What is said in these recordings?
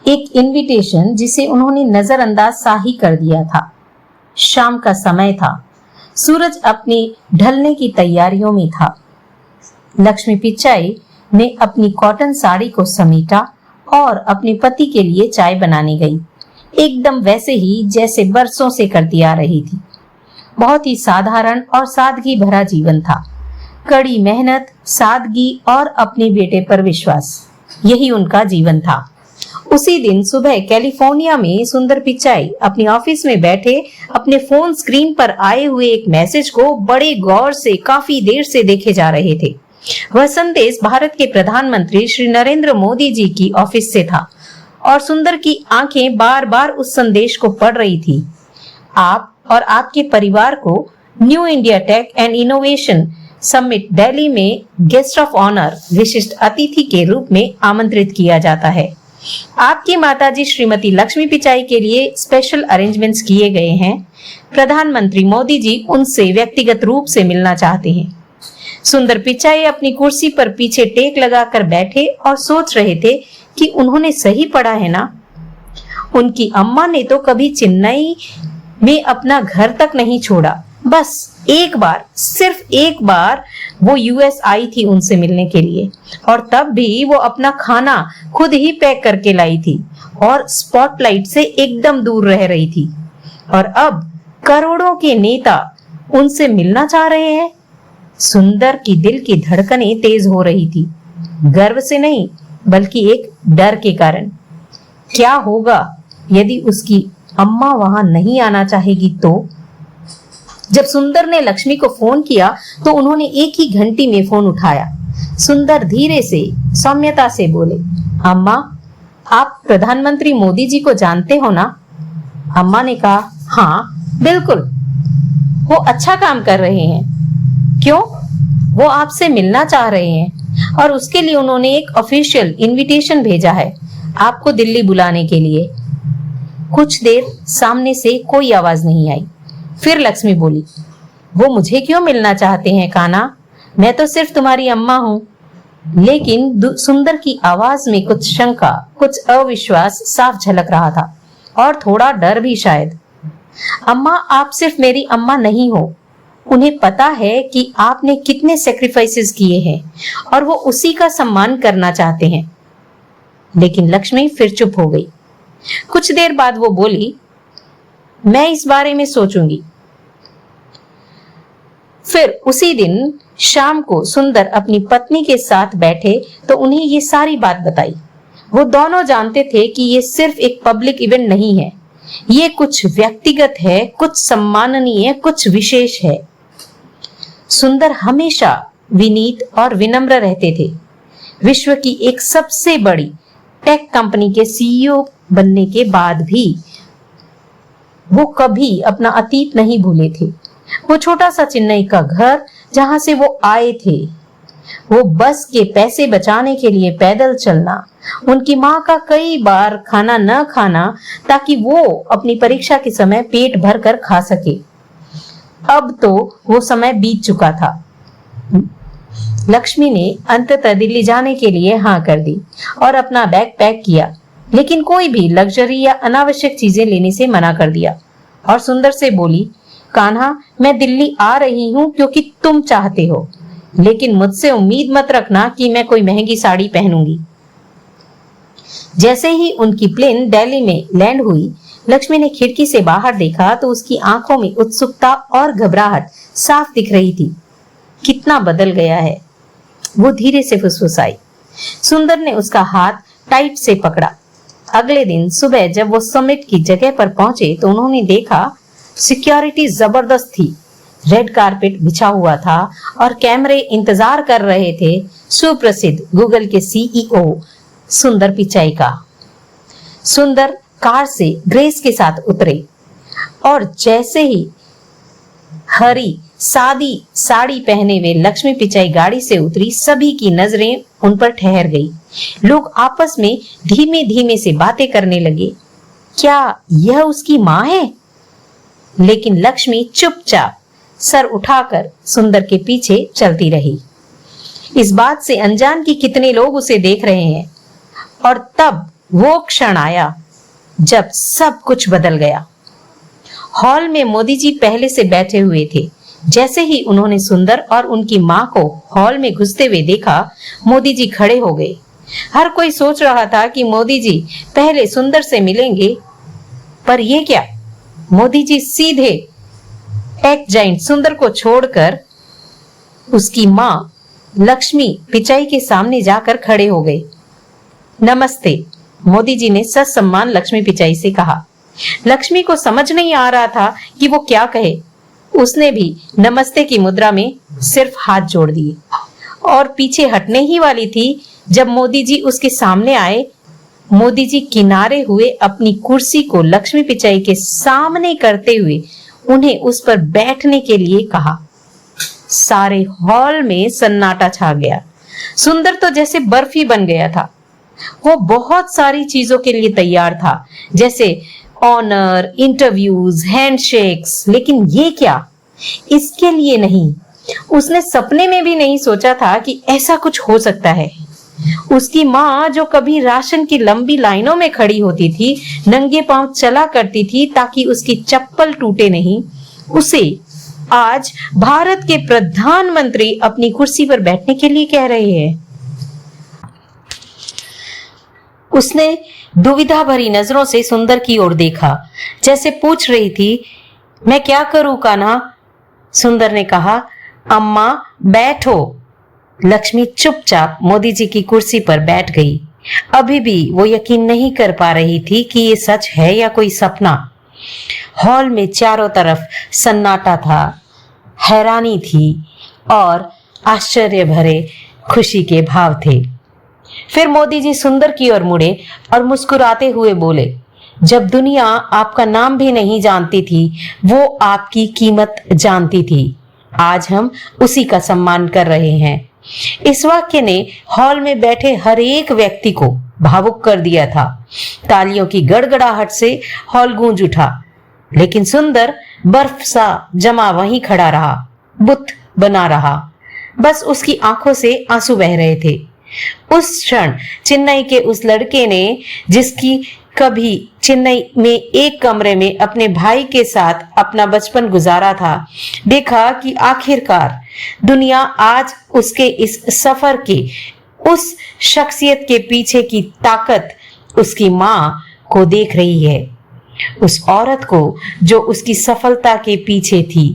एक इनविटेशन जिसे उन्होंने नजरअंदाज सा ही कर दिया था। शाम का समय था, सूरज अपनी ढलने की तैयारियों में था। लक्ष्मी पिचाई ने अपनी कॉटन साड़ी को समेटा और अपने पति के लिए चाय बनाने गई, एकदम वैसे ही जैसे बरसों से करती आ रही थी। बहुत ही साधारण और सादगी भरा जीवन था। कड़ी मेहनत, सादगी और अपने बेटे पर विश्वास, यही उनका जीवन था। उसी दिन सुबह कैलिफोर्निया में सुंदर पिचाई अपने ऑफिस में बैठे अपने फोन स्क्रीन पर आए हुए एक मैसेज को बड़े गौर से काफी देर से देखे जा रहे थे। वह संदेश भारत के प्रधानमंत्री श्री नरेंद्र मोदी जी की ऑफिस से था और सुंदर की आंखें बार बार उस संदेश को पढ़ रही थी। आप और आपके परिवार को new India tech and innovation summit Delhi में गेस्ट ऑफ ऑनर, विशिष्ट अतिथि के रूप में आमंत्रित किया जाता है। आपकी माताजी श्रीमती लक्ष्मी पिचाई के लिए स्पेशल अरेंजमेंट्स किए गए हैं। प्रधानमंत्री मोदी जी उनसे व्यक्तिगत रूप से मिलना चाहते हैं। सुंदर पिचाई अपनी कुर्सी पर पीछे टेक लगाकर बैठे और सोच रहे थे कि उन्होंने सही पढ़ा है ना। उनकी अम्मा ने तो कभी चेन्नई में अपना घर तक नहीं छोड़ा। बस एक बार, सिर्फ एक बार वो यूएस आई थी उनसे मिलने के लिए, और तब भी वो अपना खाना खुद ही पैक करके लाई थी और स्पॉटलाइट से एकदम दूर रह रही थी। और अब करोड़ों के नेता उनसे मिलना चाह रहे हैं। सुंदर की दिल की धड़कनें तेज हो रही थी, गर्व से नहीं बल्कि एक डर के कारण। क्या होगा यदि उसकी अम्मा वहां नहीं आना चाहेगी तो? जब सुंदर ने लक्ष्मी को फोन किया तो उन्होंने एक ही घंटी में फोन उठाया। सुंदर धीरे से सौम्यता से बोले, अम्मा, आप प्रधानमंत्री मोदी जी को जानते हो ना? अम्मा ने कहा, हाँ बिल्कुल, वो अच्छा काम कर रहे हैं। क्यों? वो आपसे मिलना चाह रहे हैं और उसके लिए उन्होंने एक ऑफिशियल इनविटेशन भेजा है आपको दिल्ली बुलाने के लिए। कुछ देर सामने से कोई आवाज नहीं आई। फिर लक्ष्मी बोली, वो मुझे क्यों मिलना चाहते हैं कान्हा? मैं तो सिर्फ तुम्हारी अम्मा हूँ। लेकिन सुंदर की आवाज में कुछ शंका, कुछ अविश्वास साफ झलक रहा था और थोड़ा डर भी शायद। अम्मा, आप सिर्फ मेरी अम्मा नहीं हो। उन्हें पता है कि आपने कितने सेक्रीफाइसेस किए हैं और वो उसी का सम्मान करना चाहते हैं। लेकिन लक्ष्मी फिर चुप हो गई। कुछ देर बाद वो बोली, मैं इस बारे में सोचूंगी। फिर उसी दिन शाम को सुंदर अपनी पत्नी के साथ बैठे तो उन्हें ये सारी बात बताई। वो दोनों जानते थे कि ये सिर्फ एक पब्लिक इवेंट नहीं है, ये कुछ व्यक्तिगत है, कुछ सम्माननीय, कुछ विशेष है। सुंदर हमेशा विनीत और विनम्र रहते थे। विश्व की एक सबसे बड़ी टेक कंपनी के सीईओ बनने के बाद भी वो कभी अपना अतीत नहीं भूले थे। वो छोटा सा चेन्नई का घर जहां से वो आए थे, वो बस के पैसे बचाने के लिए पैदल चलना, उनकी माँ का कई बार खाना न खाना ताकि वो अपनी परीक्षा के समय पेट भर कर खा सके। अब तो वो समय बीत चुका था। लक्ष्मी ने अंततः दिल्ली जाने के लिए हाँ कर दी और अपना बैग पैक किया, लेकिन कोई भी लग्जरी या अनावश्यक चीजें लेने से मना कर दिया और सुंदर से बोली, कान्हा, मैं दिल्ली आ रही हूँ क्योंकि तुम चाहते हो, लेकिन मुझसे उम्मीद मत रखना कि मैं कोई महंगी साड़ी पहनूंगी। जैसे ही उनकी प्लेन दिल्ली में लैंड हुई, लक्ष्मी ने खिड़की से बाहर देखा तो उसकी आंखों में उत्सुकता और घबराहट साफ दिख रही थी। कितना बदल गया है, वो धीरे से फुसफुसाई। सुंदर ने उसका हाथ टाइट से पकड़ा। अगले दिन सुबह जब वो समिट की जगह पर पहुंचे तो उन्होंने देखा सिक्योरिटी जबरदस्त थी। रेड कारपेट बिछा हुआ था और कैमरे इंतजार कर रहे थे सुप्रसिद्ध गूगल के सीईओ सुंदर पिचाई का। सुंदर कार से ग्रेस के साथ उतरे और जैसे ही हरी सादी साड़ी पहने हुए लक्ष्मी पिचाई गाड़ी से उतरी, सभी की नजरें उन पर ठहर गई। लोग आपस में धीमे धीमे से बातें करने लगे। क्या यह उसकी माँ है? लेकिन लक्ष्मी चुपचाप सर उठाकर सुंदर के पीछे चलती रही, इस बात से अनजान कि कितने लोग उसे देख रहे हैं। और तब वो क्षण आया जब सब कुछ बदल गया। हॉल में मोदी जी पहले से बैठे हुए थे। जैसे ही उन्होंने सुंदर और उनकी मां को हॉल में घुसते हुए देखा, मोदी जी खड़े हो गए। हर कोई सोच रहा था कि मोदी जी पहले सुंदर से मिलेंगे, पर ये क्या, मोदी जी सीधे टेक जाइंट सुंदर को छोड़कर उसकी मां लक्ष्मी पिचाई के सामने जाकर खड़े हो गए। नमस्ते, मोदी जी ने ससम्मान लक्ष्मी पिचाई से कहा। लक्ष्मी को समझ नहीं आ रहा था कि वो क्या कहे। उसने भी नमस्ते की मुद्रा में सिर्फ हाथ जोड़ दिए और पीछे हटने ही वाली थी जब मोदी जी उसके सामने आए। मोदी जी किनारे हुए अपनी कुर्सी को लक्ष्मी पिचाई के सामने करते हुए उन्हें उस पर बैठने के लिए कहा। सारे हॉल में सन्नाटा छा गया। सुंदर तो जैसे बर्फी बन गया था। वो बहुत सारी चीजों के लिए तैयार था, जैसे ऑनर, इंटरव्यूज, हैंडशेक्स, लेकिन ये क्या, इसके लिए नहीं। उसने सपने में भी नहीं सोचा था कि ऐसा कुछ हो सकता है। उसकी माँ जो कभी राशन की लंबी लाइनों में खड़ी होती थी, नंगे पांव चला करती थी ताकि उसकी चप्पल टूटे नहीं, उसे आज भारत के प्रधानमंत्री अपनी कुर्सी पर बैठने के लिए कह रहे हैं। उसने दुविधा भरी नजरों से सुंदर की ओर देखा, जैसे पूछ रही थी, मैं क्या करूं कान्हा? सुंदर ने कहा, अम्मा बैठो। लक्ष्मी चुपचाप मोदी जी की कुर्सी पर बैठ गई। अभी भी वो यकीन नहीं कर पा रही थी कि ये सच है या कोई सपना। हॉल में चारों तरफ सन्नाटा था, हैरानी थी और आश्चर्य भरे खुशी के भाव थे। फिर मोदी जी सुंदर की ओर मुड़े और मुस्कुराते हुए बोले, जब दुनिया आपका नाम भी नहीं जानती थी, वो आपकी कीमत जानती थी। आज हम उसी का सम्मान कर रहे हैं। इस वाक्य ने हॉल में बैठे हर एक व्यक्ति को भावुक कर दिया था। तालियों की गड़गड़ाहट से हॉल गूंज उठा, लेकिन सुंदर बर्फ सा जमा वहीं खड़ा रहा, बुत बना रहा। बस उसकी आंखों से आंसू बह रहे थे। उस क्षण चेन्नई के उस लड़के ने, जिसकी कभी चेन्नई में एक कमरे में अपने भाई के साथ अपना बचपन गुजारा था, देखा कि आखिरकार दुनिया आज उसके इस सफर के, उस शख्सियत के पीछे की ताकत उसकी मां को देख रही है। उस औरत को जो उसकी सफलता के पीछे थी।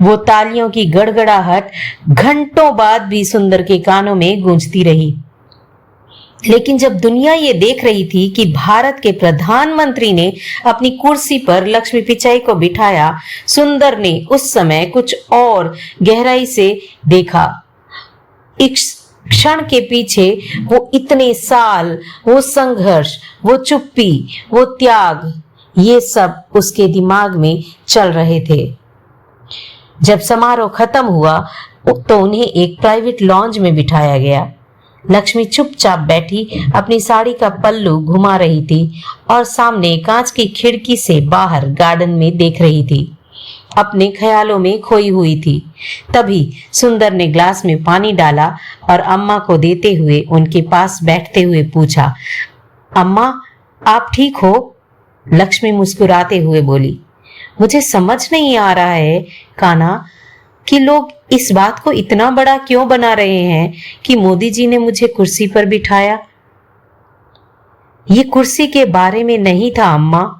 वो तालियों की गड़गड़ाहट घंटों बाद भी सुंदर के कानों में गूंजती रही। लेकिन जब दुनिया ये देख रही थी कि भारत के प्रधानमंत्री ने अपनी कुर्सी पर लक्ष्मी पिचाई को बिठाया, सुंदर ने उस समय कुछ और गहराई से देखा। इस क्षण के पीछे वो इतने साल, वो संघर्ष, वो चुप्पी, वो त्याग, ये सब उसके दिमाग में चल रहे थे। जब समारोह खत्म हुआ तो उन्हें एक प्राइवेट लॉन्ज में बिठाया गया। लक्ष्मी चुपचाप बैठी अपनी साड़ी का पल्लू घुमा रही थी और सामने कांच की खिड़की से बाहर गार्डन में देख रही थी। अपने ख्यालों में खोई हुई थी। तभी सुंदर ने ग्लास में पानी डाला और अम्मा को देते हुए उनके पास बैठते हुए पूछा, अम्मा आप ठीक हो? लक्ष्मी मुस्कुराते हुए बोली, मुझे समझ नहीं आ रहा है कान्हा कि लोग इस बात को इतना बड़ा क्यों बना रहे हैं कि मोदी जी ने मुझे कुर्सी पर बिठाया। ये कुर्सी के बारे में नहीं था अम्मा,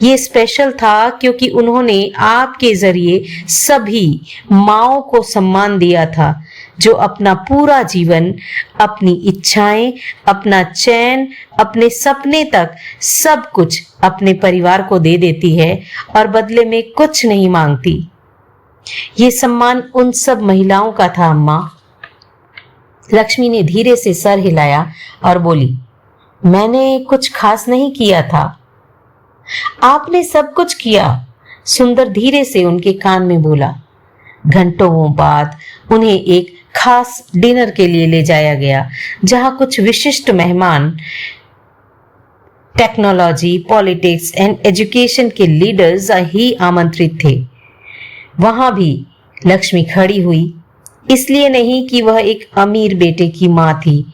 ये स्पेशल था क्योंकि उन्होंने आपके जरिए सभी माओं को सम्मान दिया था, जो अपना पूरा जीवन, अपनी इच्छाएं, अपना चैन, अपने सपने तक सब कुछ अपने परिवार को दे देती है और बदले में कुछ नहीं मांगती। ये सम्मान उन सब महिलाओं का था अम्मा। लक्ष्मी ने धीरे से सर हिलाया और बोली, मैंने कुछ खास नहीं किया था। आपने सब कुछ किया, सुंदर धीरे से उनके कान में बोला। घंटों बाद उन्हें एक खास डिनर के लिए ले जाया गया, जहां कुछ विशिष्ट मेहमान टेक्नोलॉजी, पॉलिटिक्स एंड एजुकेशन के लीडर्स ही आमंत्रित थे। वहां भी लक्ष्मी खड़ी हुई, इसलिए नहीं कि वह एक अमीर बेटे की मां थी,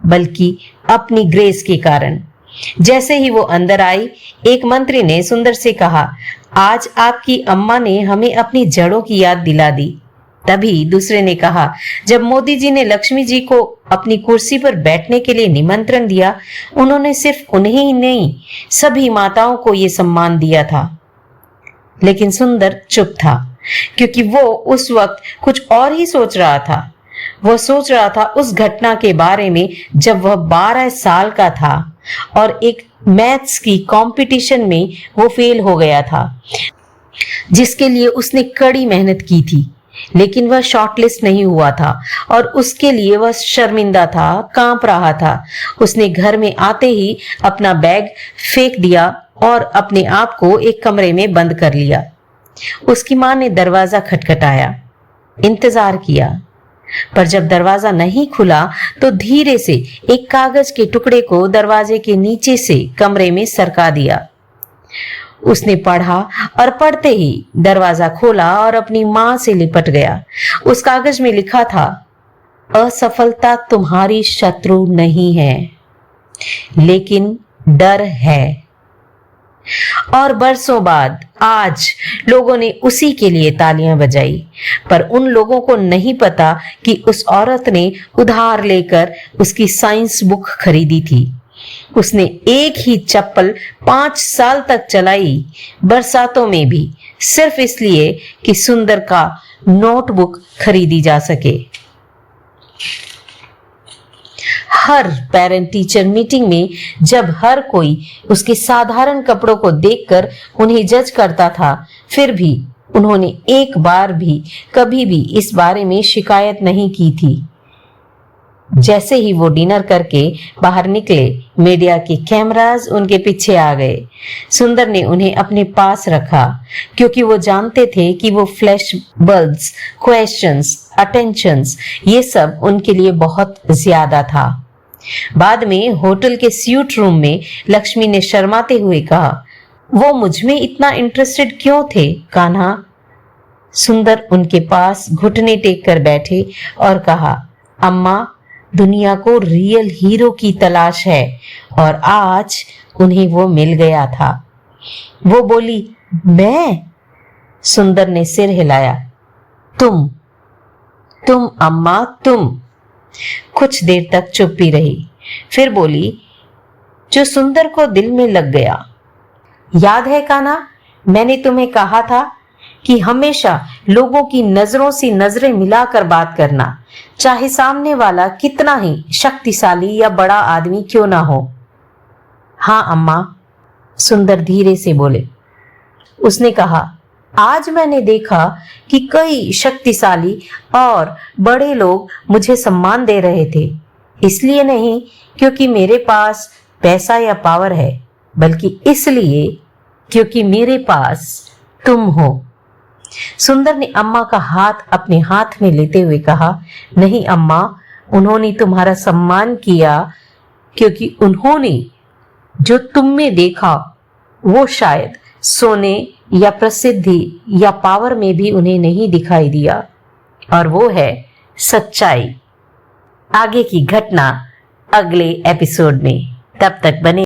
बल्कि अपनी ग्रेस के कारण। जैसे ही वो अंदर आई, एक मंत्री ने सुंदर से कहा, आज आपकी अम्मा ने हमें अपनी जड़ों की याद दिला दी। तभी दूसरे ने कहा, जब मोदी जी ने लक्ष्मी जी को अपनी कुर्सी पर बैठने के लिए निमंत्रण दिया, उन्होंने सिर्फ उन्हें ही नहीं, सभी माताओं को ये सम्मान दिया था। लेकिन सुंदर चुप था, क्योंकि वो उस वक्त कुछ और ही सोच रहा था। वो सोच रहा था उस घटना के बारे में जब वह 12 साल का था और एक मैथ्स की कंपटीशन में वो फेल हो गया था, जिसके लिए उसने कड़ी मेहनत की थी, लेकिन वह शॉर्टलिस्ट नहीं हुआ था और उसके लिए वह शर्मिंदा था, कांप रहा था। उसने घर में आते ही अपना बैग फेंक दिया और अपने आप को एक कमरे में बंद कर लिया। उसकी मां ने दरवाजा खटखटाया, इंतजार किया, पर जब दरवाजा नहीं खुला तो धीरे से एक कागज के टुकड़े को दरवाजे के नीचे से कमरे में सरका दिया। उसने पढ़ा और पढ़ते ही दरवाजा खोला और अपनी मां से लिपट गया। उस कागज में लिखा था, असफलता तुम्हारी शत्रु नहीं है, लेकिन डर है। और बरसों बाद आज लोगों ने उसी के लिए तालियां बजाई, पर उन लोगों को नहीं पता कि उस औरत ने उधार लेकर उसकी साइंस बुक खरीदी थी। उसने एक ही चप्पल 5 साल तक चलाई, बरसातों में भी, सिर्फ इसलिए कि सुंदर का नोटबुक खरीदी जा सके। हर पेरेंट टीचर मीटिंग में जब हर कोई उसके साधारण कपड़ों को देखकर उन्हें जज करता था, फिर भी उन्होंने एक बार भी कभी भी इस बारे में शिकायत नहीं की थी। जैसे ही वो डिनर करके बाहर निकले, मीडिया के कैमरास उनके पीछे आ गए। सुंदर ने उन्हें अपने पास रखा, क्योंकि वो जानते थे कि वो फ्लैश बल्ब्स, क्वेश्चंस, अटेंशंस, ये सब उनके लिए बहुत ज्यादा था। बाद में होटल के स्यूट रूम में लक्ष्मी ने शर्माते हुए कहा, वो मुझ में इतना इंटरेस्टेड क्यों थे कान्हा? सुंदर उनके पास घुटने टेक कर बैठे और कहा, अम्मा, दुनिया को रियल हीरो की तलाश है और आज उन्हें वो मिल गया था। वो बोली, मैं? सुंदर ने सिर हिलाया। तुम अम्मा, तुम। कुछ देर तक चुप्पी रही, फिर बोली, जो सुंदर को दिल में लग गया। याद है कान्हा, मैंने तुम्हें कहा था कि हमेशा लोगों की नजरों से नजरें मिलाकर बात करना, चाहे सामने वाला कितना ही शक्तिशाली या बड़ा आदमी क्यों ना हो। हाँ अम्मा, सुंदर धीरे से बोले। उसने कहा, आज मैंने देखा कि कई शक्तिशाली और बड़े लोग मुझे सम्मान दे रहे थे, इसलिए नहीं क्योंकि मेरे पास पैसा या पावर है, बल्कि इसलिए क्योंकि मेरे पास तुम हो। सुंदर ने अम्मा का हाथ अपने हाथ में लेते हुए कहा, नहीं अम्मा, उन्होंने तुम्हारा सम्मान किया क्योंकि उन्होंने जो तुम में देखा वो शायद सोने या प्रसिद्धि या पावर में भी उन्हें नहीं दिखाई दिया, और वो है सच्चाई। आगे की घटना अगले एपिसोड में। तब तक बने